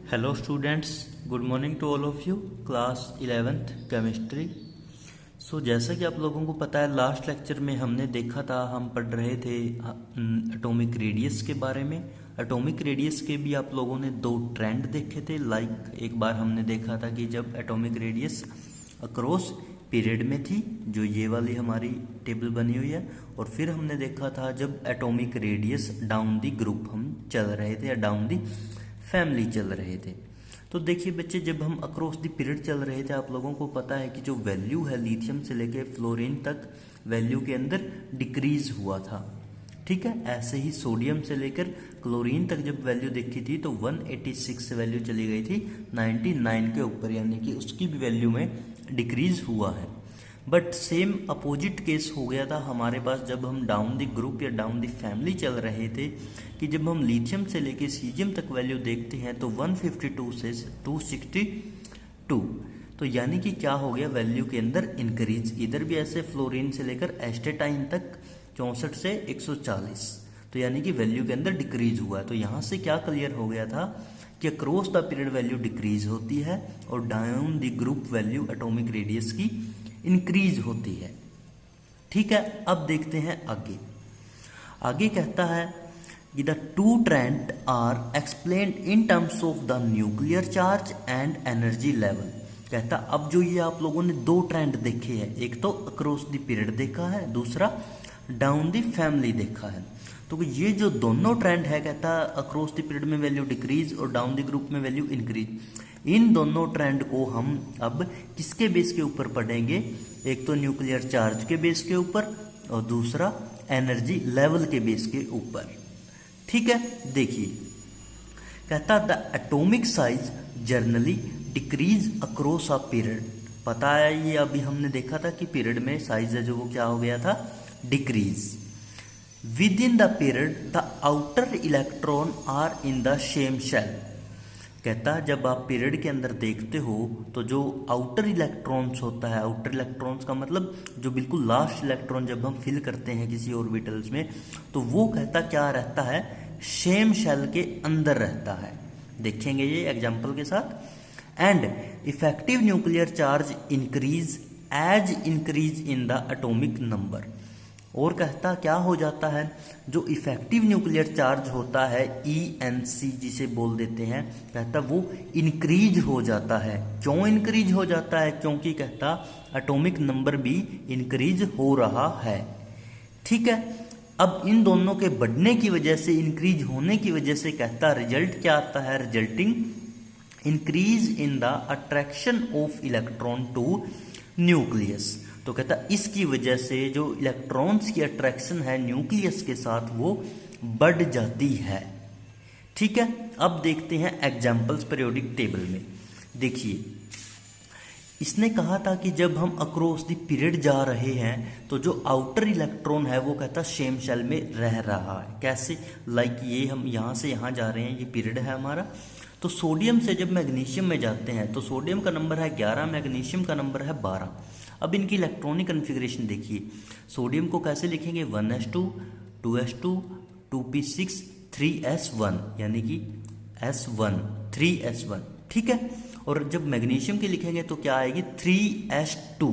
Hello students, good morning to all of you. Class 11th chemistry. जैसा कि आप लोगों को पता है, लास्ट लेक्चर में हमने देखा था, हम पढ़ रहे थे एटॉमिक रेडियस के बारे में। एटॉमिक रेडियस के भी आप लोगों ने दो ट्रेंड देखे थे। एक बार हमने देखा था कि जब एटॉमिक रेडियस अक्रॉस पीरियड में थी, जो ये वाली हमारी टेबल बनी हुई है, और फिर हमने देखा था जब atomic radius down the group हम चल रहे थे या डाउन दी फैमिली चल रहे थे। तो देखिए बच्चे, जब हम अक्रॉस द पीरियड चल रहे थे, आप लोगों को पता है कि जो वैल्यू है लिथियम से लेके फ्लोरीन तक, वैल्यू के अंदर डिक्रीज हुआ था। ठीक है, ऐसे ही सोडियम से लेकर क्लोरीन तक जब वैल्यू देखी थी तो 186 से वैल्यू चली गई थी 99 के ऊपर, यानी कि उसकी भी वैल्यू में डिक्रीज हुआ है। बट सेम अपोजिट केस हो गया था हमारे पास जब हम डाउन द ग्रुप या डाउन द फैमिली चल रहे थे, कि जब हम लिथियम से लेके सीजियम तक वैल्यू देखते हैं तो 152 से 262, तो यानी कि क्या हो गया, वैल्यू के अंदर इंक्रीज। इधर भी ऐसे फ्लोरीन से लेकर एस्टेटाइन तक 64 से 140, तो यानी कि वैल्यू के अंदर डिक्रीज हुआ है। तो यहाँ से क्या क्लियर हो गया था कि across the period value decrease होती है और down the group value atomic radius की इंक्रीज होती है। ठीक है, अब देखते हैं आगे। आगे कहता है कि the two trend are explained in terms of the nuclear charge and energy level. कहता अब जो ये आप लोगों ने दो ट्रेंड देखे हैं, एक तो अक्रॉस द पीरियड देखा है, दूसरा डाउन द फैमिली देखा है। तो ये जो दोनों ट्रेंड है, कहता अक्रॉस द पीरियड में वैल्यू डिक्रीज और डाउन द ग्रुप में वैल्यू इंक्रीज, इन दोनों ट्रेंड को हम अब किसके बेस के ऊपर पढ़ेंगे? एक तो न्यूक्लियर चार्ज के बेस के ऊपर और दूसरा एनर्जी लेवल के बेस के ऊपर। ठीक है, देखिए कहता the atomic size generally decrease across a period. पता है, ये अभी हमने देखा था कि पीरियड में साइज है जो वो क्या हो गया था, decrease. Within the period the outer electron are in the same shell. कहता जब आप पीरियड के अंदर देखते हो तो जो आउटर इलेक्ट्रॉन्स होता है, आउटर इलेक्ट्रॉन्स का मतलब जो बिल्कुल लास्ट इलेक्ट्रॉन जब हम फिल करते हैं किसी ऑर्बिटल्स में, तो वो कहता क्या रहता है, सेम शेल के अंदर रहता है। देखेंगे ये एग्जांपल के साथ। And effective nuclear charge increase as increase in the atomic number. और कहता क्या हो जाता है, जो इफेक्टिव न्यूक्लियर चार्ज होता है ENC जिसे बोल देते हैं, कहता वो इंक्रीज हो जाता है। क्यों इंक्रीज हो जाता है? क्योंकि कहता एटॉमिक नंबर भी इंक्रीज हो रहा है। ठीक है, अब इन दोनों के बढ़ने की वजह से, इंक्रीज होने की वजह से कहता रिजल्ट क्या आता है, resulting increase in the attraction of electron to nucleus. तो कहता इसकी वजह से जो इलेक्ट्रॉन्स की अट्रैक्शन है न्यूक्लियस के साथ वो बढ़ जाती है। ठीक है, अब देखते हैं एग्जाम्पल्स पीरियोडिक टेबल में। देखिए इसने कहा था कि जब हम अक्रॉस द पीरियड जा रहे हैं तो जो आउटर इलेक्ट्रॉन है वो कहता सेम शेल में रह रहा है। कैसे? ये हम यहाँ से यहाँ जा रहे हैं, ये पीरियड है हमारा। तो सोडियम से जब मैग्नीशियम में जाते हैं तो सोडियम का नंबर है 11, मैग्नीशियम का नंबर है 12। अब इनकी इलेक्ट्रॉनिक कन्फिग्रेशन देखिए, सोडियम को कैसे लिखेंगे, 1s2 2s2 2p6 3s1, यानी कि s1 3s1। ठीक है, और जब मैग्नीशियम की लिखेंगे तो क्या आएगी, 3s2।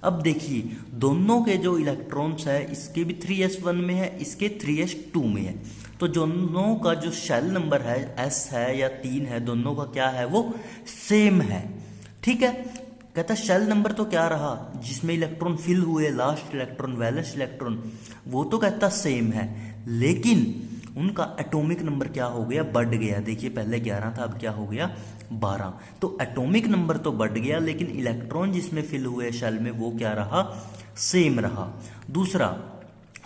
अब देखिए दोनों के जो इलेक्ट्रॉन्स है, इसके भी 3s1 में है, इसके 3s2 में है, तो दोनों का जो शेल नंबर है s है या 3 है, दोनों का क्या है, वो सेम है। ठीक है, कहता शेल नंबर तो क्या रहा, जिसमें इलेक्ट्रॉन फिल हुए, लास्ट इलेक्ट्रॉन वैलेंस इलेक्ट्रॉन, वो तो कहता सेम है, लेकिन उनका एटॉमिक नंबर क्या हो गया, बढ़ गया। देखिए पहले 11 था, अब क्या हो गया, 12। तो एटॉमिक नंबर तो बढ़ गया, लेकिन इलेक्ट्रॉन जिसमें फिल हुए शेल में वो क्या रहा, सेम रहा। दूसरा,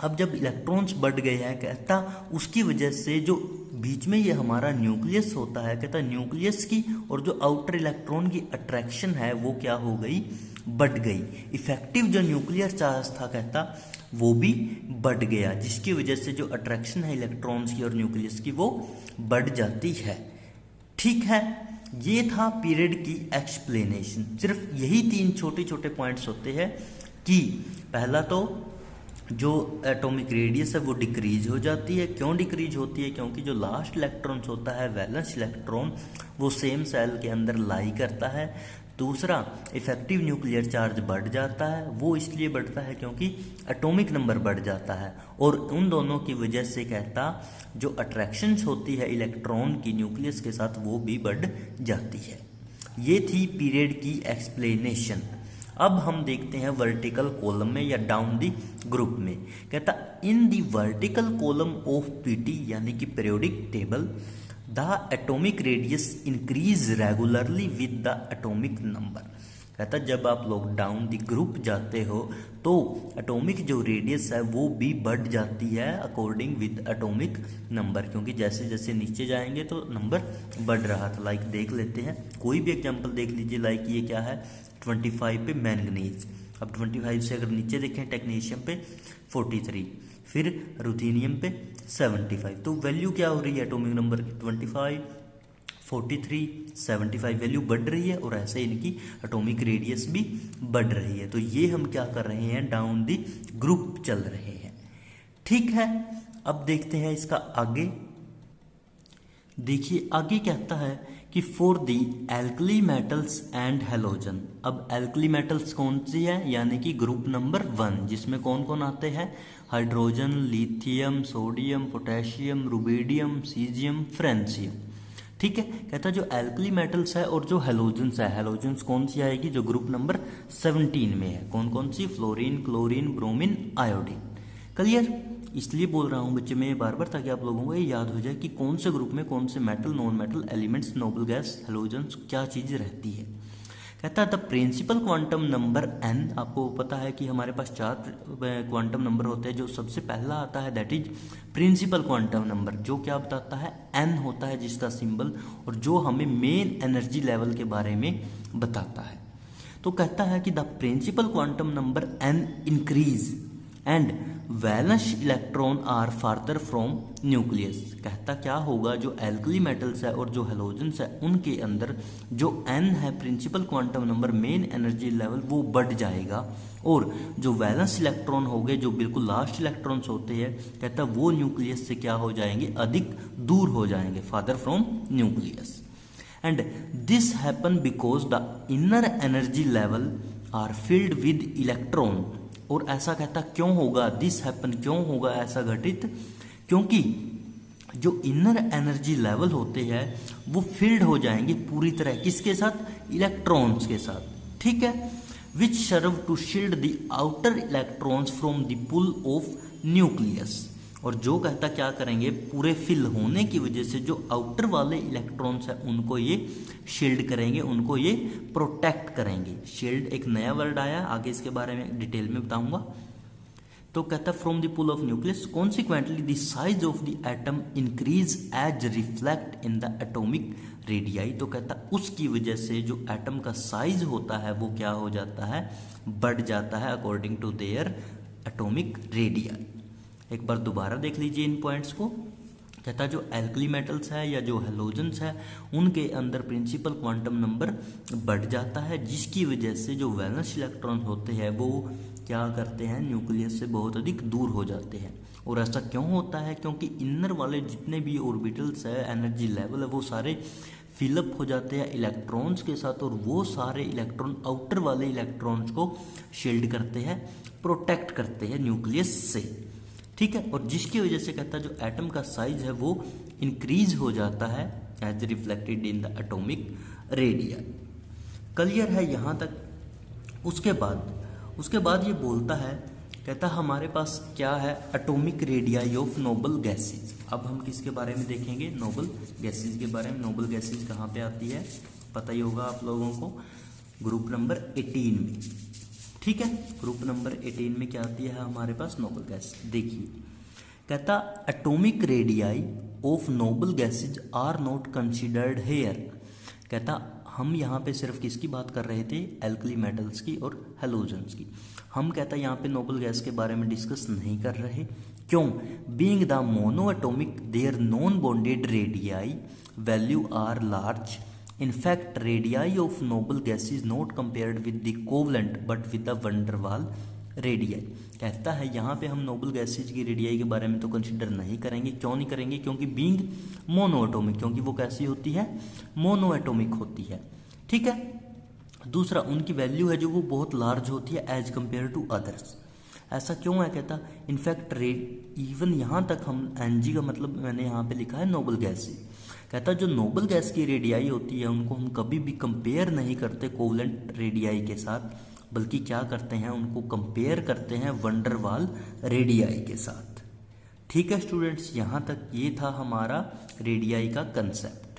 अब जब इलेक्ट्रॉन्स बढ़ गए हैं, कहता उसकी वजह से जो बीच में ये हमारा न्यूक्लियस होता है, कहता न्यूक्लियस की और जो आउटर इलेक्ट्रॉन की अट्रैक्शन है वो क्या हो गई, बढ़ गई। इफेक्टिव जो न्यूक्लियर चार्ज था कहता वो भी बढ़ गया, जिसकी वजह से जो अट्रैक्शन है इलेक्ट्रॉन्स की और न्यूक्लियस की वो बढ़ जाती है। ठीक है, ये था पीरियड की एक्सप्लेनेशन। सिर्फ यही 3 छोटे छोटे पॉइंट्स होते हैं कि पहला तो जो एटॉमिक रेडियस है वो डिक्रीज हो जाती है। क्यों डिक्रीज होती है? क्योंकि जो लास्ट इलेक्ट्रॉन्स होता है वैलेंस इलेक्ट्रॉन वो सेम सेल के अंदर लाई करता है। दूसरा, इफेक्टिव न्यूक्लियर चार्ज बढ़ जाता है। वो इसलिए बढ़ता है क्योंकि एटॉमिक नंबर बढ़ जाता है, और उन दोनों की वजह से कहता जो अट्रैक्शंस होती है इलेक्ट्रॉन की न्यूक्लियस के साथ वो भी बढ़ जाती है। ये थी पीरियड की एक्सप्लेनेशन। अब हम देखते हैं वर्टिकल कॉलम में या डाउन द ग्रुप में। कहता in the vertical column of PT यानी कि periodic table the atomic radius increase regularly with the atomic number. कहता जब आप लोग डाउन द ग्रुप जाते हो तो एटॉमिक जो रेडियस है वो भी बढ़ जाती है अकॉर्डिंग विद एटॉमिक नंबर, क्योंकि जैसे जैसे नीचे जाएंगे तो नंबर बढ़ रहा था। लाइक देख लेते हैं, कोई भी एग्जांपल देख लीजिए। लाइक ये क्या है 25 पे मैंगनीज। अब 25 से अगर नीचे देखें टेक्नीशियम पे 43, फिर रुथीनियम पे 75। तो वैल्यू क्या हो रही है एटॉमिक नंबर की? 25, 43, 75 वैल्यू बढ़ रही है, और ऐसे इनकी एटॉमिक रेडियस भी बढ़ रही है। तो ये हम क्या कर रहे हैं, डाउन दी ग्रुप चल रहे हैं। ठीक है, अब देखते हैं इसका आगे। देखिए आगे कहता है कि for the alkali metals and halogen. अब एल्कली मेटल्स कौन सी है? यानी कि ग्रुप नंबर 1, जिसमें कौन कौन आते हैं? Hydrogen, lithium, sodium, potassium, rubidium, caesium, francium. ठीक है, कहता जो एल्कली मेटल्स है और जो हेलोजन्स है, हेलोजन्स कौन सी आएगी? जो ग्रुप नंबर 17 में है। कौन कौन सी? Fluorine, chlorine, bromine, iodine. Clear? इसलिए बोल रहा हूं बच्चे में बार बार, ताकि आप लोगों को ये याद हो जाए कि कौन से ग्रुप में कौन से metal, non metal elements, noble gas, halogens क्या चीज रहती है। कहता है the principal quantum number n। आपको पता है कि हमारे पास 4 क्वांटम नंबर होते हैं। जो सबसे पहला आता है that is principal quantum number, जो क्या बताता है? n होता है जिसका सिंबल, और जो हमें मेन एनर्जी लेवल के बारे में बताता है। तो कहता है कि the principal quantum number n increase and valence electron are farther from nucleus. कहता क्या होगा, जो एल्कली मेटल्स है और जो हेलोजन्स है उनके अंदर जो n है principal quantum number, main energy level, वो बढ़ जाएगा, और जो वैलेंस इलेक्ट्रॉन हो गए, जो बिल्कुल लास्ट इलेक्ट्रॉन्स होते हैं, कहता वो न्यूक्लियस से क्या हो जाएंगे? अधिक दूर हो जाएंगे, farther from nucleus. And this happen because the inner energy level are filled with electron. और ऐसा कहता क्यों होगा? दिस हैपन क्यों होगा ऐसा घटित? क्योंकि जो इनर एनर्जी लेवल होते हैं वो फिल्ड हो जाएंगे पूरी तरह, किसके साथ? इलेक्ट्रॉन्स के साथ। ठीक है, which serve to shield the outer electrons from the pull of nucleus. और जो कहता क्या करेंगे, पूरे फिल होने की वजह से जो आउटर वाले इलेक्ट्रॉन्स हैं उनको ये शील्ड करेंगे, उनको ये प्रोटेक्ट करेंगे। शील्ड एक नया वर्ड आया, आगे इसके बारे में डिटेल में बताऊंगा। तो कहता from the pull of nucleus consequently the size of the atom increase as reflect in the atomic radii. तो कहता उसकी वजह से जो एटम का साइज होता है वो क्या हो जाता है? बढ़ जाता है according to their atomic radii. एक बार दोबारा देख लीजिए इन पॉइंट्स को। कहता जो एल्कली मेटल्स है या जो हेलोजन्स है उनके अंदर प्रिंसिपल क्वांटम नंबर बढ़ जाता है, जिसकी वजह से जो वैलेंस इलेक्ट्रॉन होते हैं वो क्या करते हैं? न्यूक्लियस से बहुत अधिक दूर हो जाते हैं। और ऐसा क्यों होता है? क्योंकि इनर वाले जितने भी ऑर्बिटल्स है, एनर्जी लेवल है, वो सारे फिलअप हो जाते हैं इलेक्ट्रॉन्स के साथ, और वो सारे इलेक्ट्रॉन आउटर वाले इलेक्ट्रॉन्स को शील्ड करते हैं, प्रोटेक्ट करते हैं न्यूक्लियस से। ठीक है, और जिसकी वजह से कहता है जो एटम का साइज है वो इंक्रीज हो जाता है as reflected in the atomic radii. Clear है यहाँ तक? उसके बाद ये बोलता है, कहता हमारे पास क्या है? Atomic radii of noble gases. अब हम किसके बारे में देखेंगे? नोबल गैसेज के बारे में। नोबल गैसेज कहाँ पे आती है? पता ही होगा आप लोगों को, ग्रुप नंबर 18 में। ठीक है, ग्रुप नंबर 18 में क्या आती है हमारे पास? Nobel gas. देखिए कहता atomic radii of noble gases are not considered here. कहता हम यहाँ पे सिर्फ किसकी बात कर रहे थे? एल्कली मेटल्स की और हेलोजन्स की। हम कहता यहाँ पे नोबल गैस के बारे में डिस्कस नहीं कर रहे। क्यों? Being the monoatomic their non bonded radii value are large. In fact, radii of noble gas is not compared with the covalent but with the van der Waal radii. कहता है यहाँ पे हम noble gases की radii के बारे में तो कंसिडर नहीं करेंगे। क्यों नहीं करेंगे? क्योंकि बीइंग मोनो एटॉमिक, क्योंकि वो कैसी होती है? मोनो एटॉमिक होती है। ठीक है। दूसरा, उनकी वैल्यू है जो वो बहुत लार्ज होती है एज कम्पेयर टू अदर्स। ऐसा क्यों है? कहता इनफैक्ट इवन यहाँ तक हम एनजी का मतलब मैंने यहाँ पे लिखा है नोबल गैस से। कहता जो नोबल गैस की रेडियाई होती है उनको हम कभी भी कंपेयर नहीं करते कोवलेंट रेडियाई के साथ, बल्कि क्या करते हैं, उनको कंपेयर करते हैं वंडरवाल रेडियाई के साथ। ठीक है स्टूडेंट्स, यहाँ तक ये था हमारा रेडियाई का कंसेप्ट।